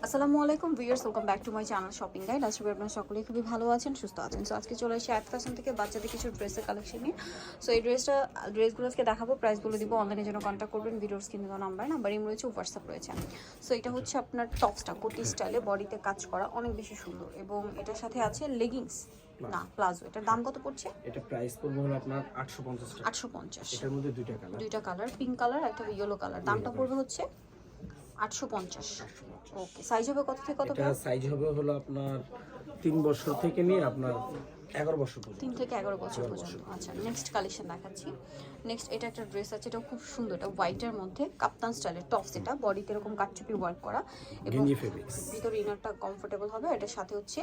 আসসালামু আলাইকুম viewers, welcome back to my channel shopping guide. আশা করি আপনারা সকলেই খুবই ভালো আছেন, সুস্থ আছেন। সো আজকে চলে এসেছি আয়াত ফ্যাশন থেকে বাচ্চাদের কিছু ড্রেসের কালেকশন নিয়ে। সো এই ড্রেসগুলো আজকে দেখাবো, প্রাইসগুলো দিব। অনলাইনের জন্য কন্ট্যাক্ট করবেন, ভিডিওর স্ক্রিনে দেওয়া নাম্বারই রয়েছে, হোয়াটসঅ্যাপ রয়েছে। সো এটা হচ্ছে আপনার টপসটা কোটি স্টাইলে, বডিতে কাজ করা, অনেক বেশি সুন্দর। এবং এটার সাথে আছে লেগিংস না প্লাজো। এটার দাম কত পড়ছে? এটা প্রাইস পড়বে হলো আপনার 850 টাকা। 850। এটার মধ্যে দুইটা কালার, পিঙ্ক কালার একটা ইয়েলো কালার। দামটা পড়বে হচ্ছে 850। ওকে, সাইজ হবে কত থেকে কত? এটা সাইজ হবে হলো আপনার 3 বছর থেকে নিয়ে আপনার 11 বছর পর্যন্ত। 3 থেকে 11 বছর পর্যন্ত। আচ্ছা, নেক্সট কালেকশন দেখাচ্ছি। নেক্সট এটা একটা ড্রেস আছে, এটা খুব সুন্দর। এটা হোয়াইটের মধ্যে কাপ্তান স্টাইলের টপস। এটা বডিতে এরকম কাটচুপি ওয়ার্ক করা এবং গেঞ্জি ফেব্রিক্স। ভিতরে ইনারটা কমফোর্টেবল হবে। এটার সাথে হচ্ছে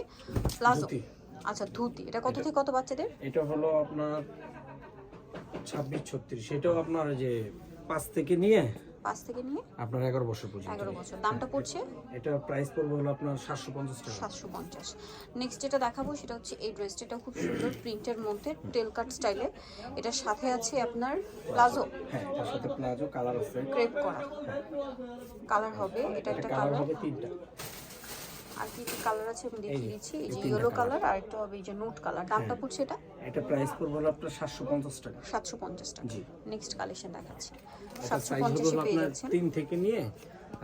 প্লাজো। আচ্ছা, ধুতি। এটা কত থেকে কত বাচ্চাদের? এটা হলো আপনার 26-36। এটাও আপনার যে 5 থেকে নিয়ে আপনার 11 বছর পর্যন্ত। 11 বছর। দামটা পড়ছে? এটা প্রাইস পড়বে হলো আপনার 750 টাকা। 750। নেক্সট যেটা দেখাবো সেটা হচ্ছে এই ড্রেসটা। এটা খুব সুন্দর প্রিন্টের মধ্যে টেল কাট স্টাইলে। এটার সাথে আছে আপনার প্লাজো। হ্যাঁ, এটার সাথে প্লাজো কালার আছে, ক্রেপ করা কালার হবে। এটা একটা কালার কালার হবে 3টা। আর কি কি কালার আছে আমি দেখিয়ে দিচ্ছি। এই যে ইয়েলো কালার আর একটা হবে এই যে নোট কালার। দামটা পড়ছে এটা? এটা প্রাইস পড়বে হলো আপনার 750 টাকা। 750 টাকা। জি। নেক্সট কালেকশন দেখাচ্ছি। এটা সাইজ হবে 750 হলো এ পেয়ে আপনার যাচ্ছেন। 3 থেকে নিয়ে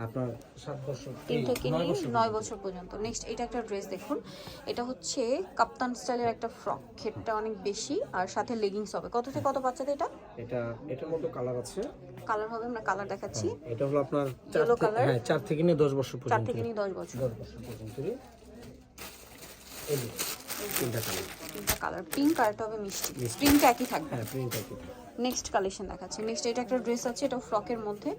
আপনার 7 বছর, 3 থেকে নিয়ে 9 বছর পর্যন্ত। নেক্সট এটা একটা ড্রেস দেখুন। এটা হচ্ছে কাপ্তান স্টাইলের একটা ফ্রক। ঘেরটা অনেক বেশি আর সাথে লেগিংস হবে। কত থেকে কত বাচ্চাদের এটা? এটার মধ্যে কালার আছে। কালার হবে, আমরা কালার দেখাচ্ছি। এটা হলো আপনার Yellow color? 4 থেকে নিয়ে 10 বছর 4 পর্যন্ত। থেকে নিয়ে 10 বছর। 10 বছর পর্যন্ত। এই যে তিনটা কালার। তিনটা কালার, পিঙ্ক আর একটা হবে মিষ্টি। প্রিন্ট একই থাকবে। হ্যাঁ, প্রিন্ট একই। নেক্সট কালেকশন দেখাচ্ছি। নেক্সট এটা একটা ড্রেস আছে, এটা ফ্রকের মধ্যে।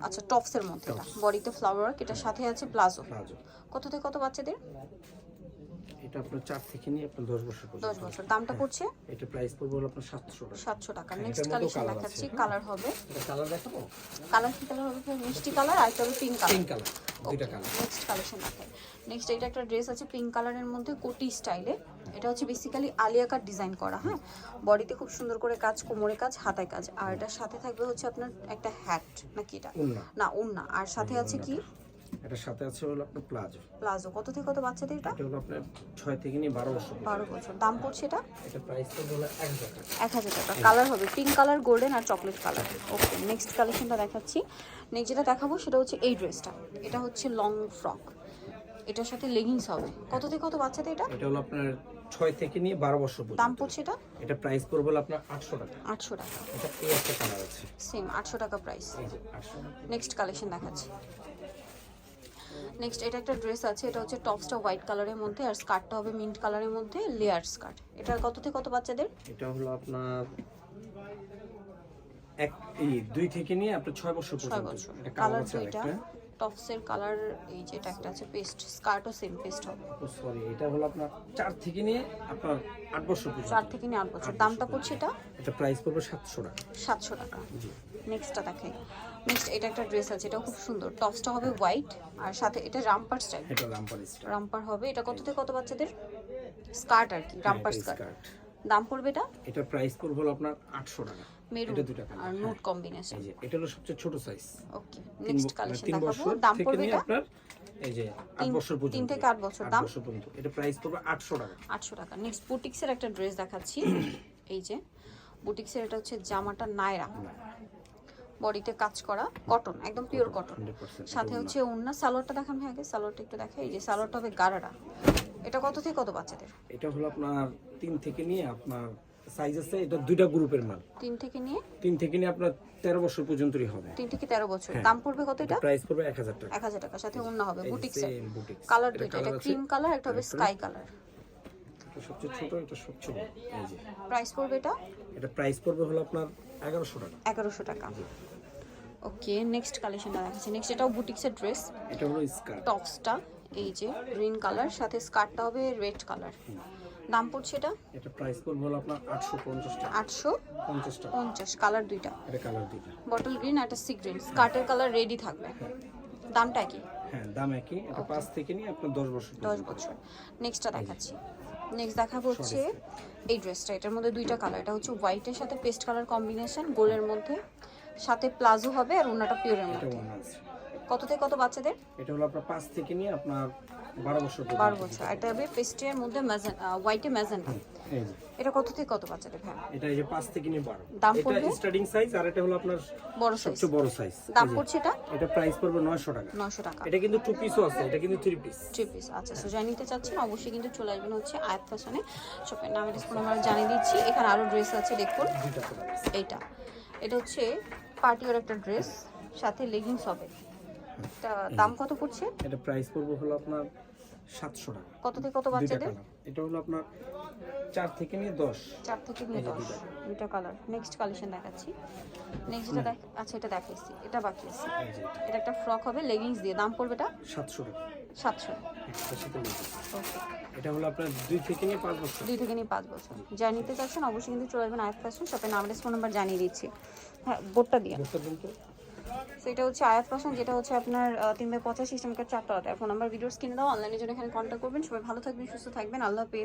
আচ্ছা, টপসের মধ্যে। এটা বডিতে ফ্লাওয়ার ওয়ার্ক। এটার সাথে আছে প্লাজো। কত থেকে কত বাচ্চাদের? এটা আপনার 4 থেকে নিয়ে আপনার 10 বছর পর্যন্ত। 10 বছর। দামটা পড়ছে? এটা প্রাইস পড়বে হলো আপনার 700 টাকা। 700 টাকা। নেক্সট কালেকশন দেখাচ্ছি। কালার হবে, এটা কালার দেখাবো। কালার কি কালার হবে? মিষ্টি কালার আর একটা হবে পিঙ্ক কালার। পিঙ্ক কালার, দুইটা কালার। নেক্সট কালেকশন দেখাই। নেক্সট এটা একটা ড্রেস আছে পিঙ্ক কালারের মধ্যে কোটি স্টাইলে। এটা হচ্ছে বেসিক্যালি আলিয়া কাট ডিজাইন করা। হ্যাঁ, বডিতে খুব সুন্দর করে কাজ, কোমরে কাজ, হাতায় কাজ। আর এটার সাথে থাকবে হচ্ছে আপনার একটা হ্যাট নাকি এটা? না, ওড়না। আর সাথে আছে কি? এটার সাথে আছে হলো আপনার প্লাজো। কত থেকে কত বাচ্চাদের এটা? এটা হলো আপনার 6 থেকে নিয়ে 12 বছর। 12 বছর। দাম পড়ছে এটা? এটা প্রাইস পড়বে হলো 1000 টাকা। 1000 টাকা। কালার হবে পিঙ্ক কালার, গোল্ডেন আর চকলেট কালার। ওকে, নেক্সট কালেকশনটা দেখাচ্ছি। নেক্সট যেটা দেখাবো সেটা হচ্ছে এই ড্রেসটা। এটা হচ্ছে লং ফ্রক। এটার সাথে লেগিংস হবে। কত থেকে কত বাচ্চাদের এটা? এটা হলো আপনার 6 থেকে নিয়ে 12 বছর পর্যন্ত। দাম পড়ছে এটা? এটা প্রাইস পড়বে হলো আপনার 800 টাকা। 800 টাকা। এটা এই একটা কালার আছে, সেম 800 টাকা প্রাইস। এই যে 800 টাকা। নেক্সট কালেকশন দেখাচ্ছি। নেক্সট এটা একটা ড্রেস আছে। এটা হচ্ছে টপসটা হোয়াইট কালারের মধ্যে আর স্কার্টটা হবে মিন্ট কালারের মধ্যে, লেয়ার স্কার্ট। এটা কত থেকে কত বাচ্চাদের? এটা হলো আপনার 2 থেকে নিয়ে আপনার 6 বছর 6 পর্যন্ত। বছর। এটা কালার আছে দুইটা। একটা। টপসের কালার এই যে এটা একটা আছে পেস্ট, স্কার্টও সেম পেস্ট হবে। সরি, এটা হলো আপনার 4 থেকে নিয়ে আপনার 8 বছর পর্যন্ত। 4 থেকে নিয়ে 8 বছর। দামটা পড়ছে এটা? এটা প্রাইস পড়বে 700 টাকা। 700 টাকা। জি। নেক্সটটা দেখাই। নেক্সট এটা একটা ড্রেস আছে, এটাও খুব সুন্দর। টপসটা হবে হোয়াইট আর সাথে এটা রামপার স্টাইল। এটা রামপার স্টাইল। রামপার হবে। এটা কত থেকে কত বাচ্চাদের? স্কার্ট আর কি, রামপার স্কার্ট। দাম পড়বে এটা? এটা প্রাইস পড়বে হলো আপনার 800 টাকা। মেরুন এটা দুটো কালার আর নোট কম্বিনেশন। এই যে এটা হলো সবচেয়ে ছোট সাইজ। ওকে, নেক্সট কালেকশন 3 দেখাবো। বছর দাম থেকে পড়বে নিয়ে এটা? আপনার এই যে 8 বছর পর্যন্ত। 3 থেকে 8 বছর। দাম 8 বছর পর্যন্ত। এটা প্রাইস পড়বে 800 টাকা। 800 টাকা। নেক্সট বুটিক্সের একটা ড্রেস দেখাচ্ছি। এই যে বুটিক্সের এটা হচ্ছে জামাটা নায়রা, বডিতে কাজ করা, কটন, একদম পিওর কটন। 100% সাথে হচ্ছে ওন্না। সালোয়ারটা দেখান ভাই আগে, সালোয়ারটা একটু দেখাই। এই যে সালোয়ারটা হবে গারারা। এটা কত থেকে কত বাচ্চাদের? এটা হলো আপনার 3 থেকে নিয়ে আপনার সাইজ আছে। এটা দুইটা গ্রুপের মাল। 3 থেকে নিয়ে আপনার 13 বছর পর্যন্তই হবে। 3 থেকে 13 বছর। দাম পড়বে কত এটা? প্রাইস পড়বে 1000 টাকা। 1000 টাকা। সাথে ওন্না হবে বুটিক্সের। বুটিক্স কালার দুইটা, এটা ক্রিম কালার, একটা হবে স্কাই কালার। এটা সবচেয়ে ছোট, এটা সবচেয়ে বড়। এই যে প্রাইস পড়বে এটা? এটা প্রাইস পড়বে হলো আপনার 1100 টাকা। 1100 টাকা। ওকে, নেক্সট কালেকশনটা দেখাচ্ছি। নেক্সট এটাও বুটিক্সের ড্রেস। এটা হলো স্কার্ট। টপসটা এই যে গ্রিন কালার, সাথে স্কার্টটা হবে রেড কালার। দাম পড়ছে এটা? এটা প্রাইস পড়বে হলো আপনার 850 টাকা। 850 টাকা। 50। কালার দুইটা, এটা কালার দুইটা, বটল গ্রিন আর একটা সি গ্রিন। স্কার্টের কালার রেডি থাকবে। দামটা কি? হ্যাঁ, দাম একই। এটা 5 থেকে নিয়ে আপনার 10 বছর 10 বছর। নেক্সটটা দেখাচ্ছি। নেক্সট দেখাবো হচ্ছে এই ড্রেসটা। এটার মধ্যে দুইটা কালার। এটা হচ্ছে হোয়াইটের সাথে পেস্ট কালার কম্বিনেশন, গোল্ডের মধ্যে, সাথে প্লাজো হবে আর ওনাটা পিওরের এটা মধ্যে। ওয়ান আছে। কত থেকে কত বাচ্চাদের? এটা হলো আপনার 5 থেকে নিয়ে আপনার 12 বছর 12 বছর। এটা হবে পেস্টের মধ্যে হোয়াইটে ম্যাজেন্টা। এই যে এটা কত থেকে কত বাচ্চাদের ভাই? এটা এই যে 5 থেকে নিয়ে 12। দাম এটা পড়বে? স্টার্টিং সাইজ, আর এটা হলো আপনার বড় সাইজ। সবচেয়ে বড় সাইজ। দাম পড়ছে এটা? এটা প্রাইস পড়বে 900 টাকা। 900 টাকা। এটা কিন্তু 2 পিসও আছে, এটা কিন্তু 3 পিস। 3 পিস। আচ্ছা, সো যারা নিতে চাচ্ছেন অবশ্যই কিন্তু চলে আসবেন হচ্ছে আয়াত ফ্যাশনে। শপের নাম ডিসপ্লে আমরা জানিয়ে দিচ্ছি। এখানে আরো ড্রেস আছে দেখুন। দুইটা কালার আছে। এইটা এটা হচ্ছে পার্টিওর একটা ড্রেস, সাথে লেগিংস হবে। এটা দাম কত পড়ছে? এটা প্রাইস পড়বে হলো আপনার 700 টাকা। কত থেকে কত দুইটা বাচ্চাদের? কালার। এটা হলো আপনার 4 থেকে নিয়ে 10। 4 থেকে নিয়ে 10। দুইটা কালার। নেক্সট কালেকশন দেখাচ্ছি। নেক্সট যেটা আচ্ছা এটা দেখাইছি, এটা বাকি আছে। এই যে এটা একটা ফ্রক হবে লেগিংস দিয়ে। দাম পড়বে এটা 700 টাকা। 700। এটার সাথে লেগিংস। ওকে। এটা হলো আপনার 2 থেকে নিয়ে 5 বছর। 2 থেকে নিয়ে 5 বছর। যা নিতে চাচ্ছেন অবশ্যই কিন্তু চলে আসবেন আয়াত ফ্যাশন। শপের নাম ফোন নাম্বার জানিয়ে দিচ্ছি। হ্যাঁ, বোর্ডটা দিয়ে। বুঝতে কিন্তু সো এটা হচ্ছে আয়াত ফ্যাশন, যেটা হচ্ছে আপনার 3x50 সিস্টেমকে 4 তলাতে। ফোন নাম্বার ভিডিওস কিনে দাও, অনলাইনে জন্য এখানে কন্ট্যাক্ট করবেন। সবাই ভালো থাকবেন, সুস্থ থাকবেন, আল্লাহ হাফেজ।